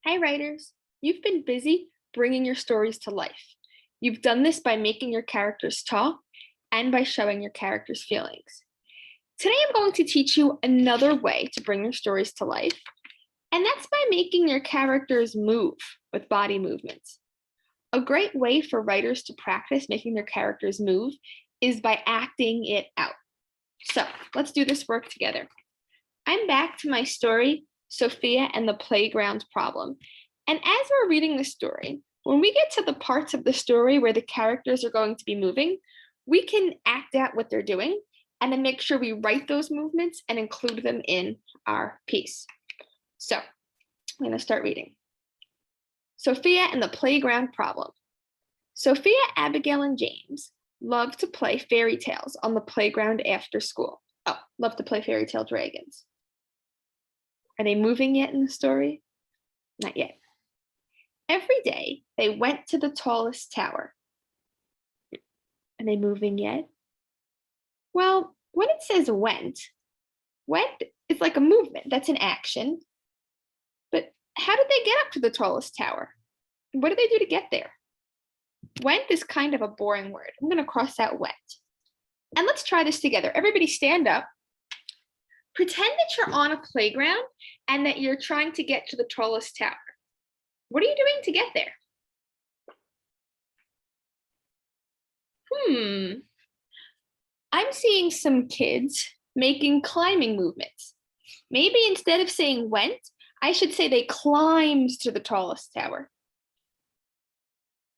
Hi, writers. You've been busy bringing your stories to life. You've done this by making your characters talk and by showing your characters' feelings. Today, I'm going to teach you another way to bring your stories to life, and that's by making your characters move with body movements. A great way for writers to practice making their characters move is by acting it out. So let's do this work together. I'm back to my story, Sophia and the Playground Problem. And as we're reading the story, when we get to the parts of the story where the characters are going to be moving, we can act out what they're doing and then make sure we write those movements and include them in our piece. So I'm going to start reading. Sophia and the Playground Problem. Sophia, Abigail, and James love to play fairy tales on the playground after school. Oh, love to play fairy tale dragons. Are they moving yet in the story? Not yet. Every day, they went to the tallest tower. Are they moving yet? Well, when it says went is like a movement. That's an action. But how did they get up to the tallest tower? What did they do to get there? Went is kind of a boring word. I'm going to cross out went. And let's try this together. Everybody stand up. Pretend that you're on a playground and that you're trying to get to the tallest tower. What are you doing to get there? I'm seeing some kids making climbing movements. Maybe instead of saying went, I should say they climbed to the tallest tower.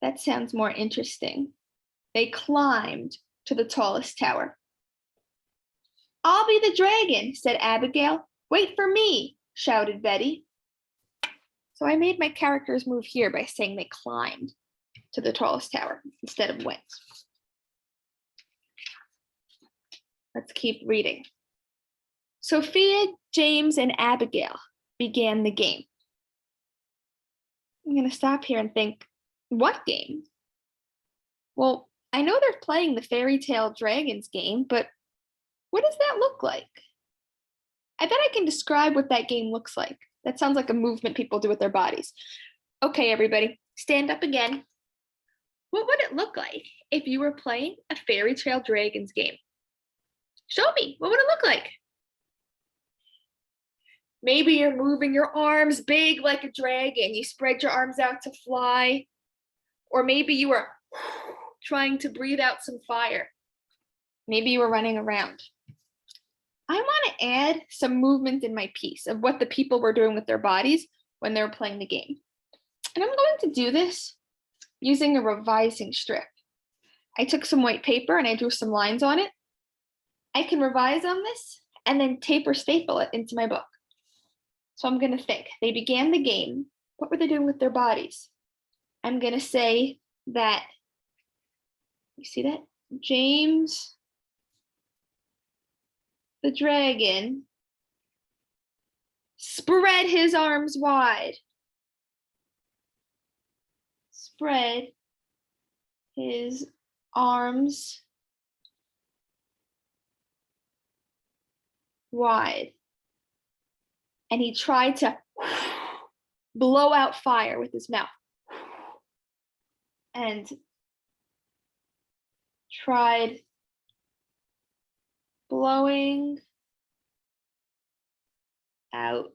That sounds more interesting. They climbed to the tallest tower. I'll be the dragon, said Abigail. Wait for me, shouted Betty. So I made my characters move here by saying they climbed to the tallest tower instead of went. Let's keep reading. Sophia, James, and Abigail began the game. I'm going to stop here and think, what game? Well, I know they're playing the Fairy Tale Dragons game, but what does that look like? I bet I can describe what that game looks like. That sounds like a movement people do with their bodies. Okay, everybody, stand up again. What would it look like if you were playing a Fairy Tale Dragons game? Show me, what would it look like? Maybe you're moving your arms big like a dragon. You spread your arms out to fly. Or maybe you were trying to breathe out some fire. Maybe you were running around. I want to add some movement in my piece of what the people were doing with their bodies when they were playing the game. And I'm going to do this using a revising strip. I took some white paper and I drew some lines on it. I can revise on this and then tape or staple it into my book. So I'm going to think, they began the game. What were they doing with their bodies? I'm going to say that, you see that? James the dragon spread his arms wide. Spread his arms wide. And he tried to blow out fire with his mouth. And tried blowing out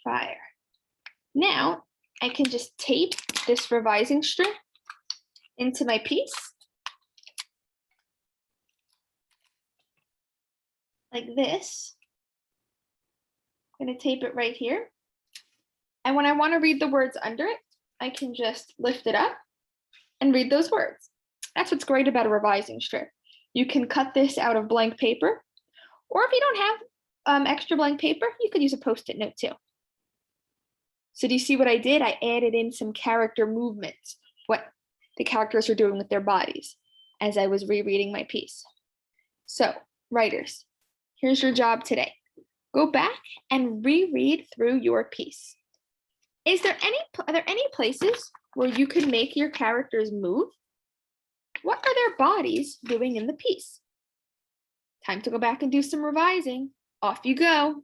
fire. Now I can just tape this revising strip into my piece like this. I'm going to tape it right here. And when I want to read the words under it, I can just lift it up and read those words. That's what's great about a revising strip. You can cut this out of blank paper, or if you don't have extra blank paper, you could use a Post-it note too. So do you see what I did? I added in some character movements, what the characters are doing with their bodies as I was rereading my piece. So writers, here's your job today. Go back and reread through your piece. Are there any places where you could make your characters move? What are their bodies doing in the piece? Time to go back and do some revising. Off you go.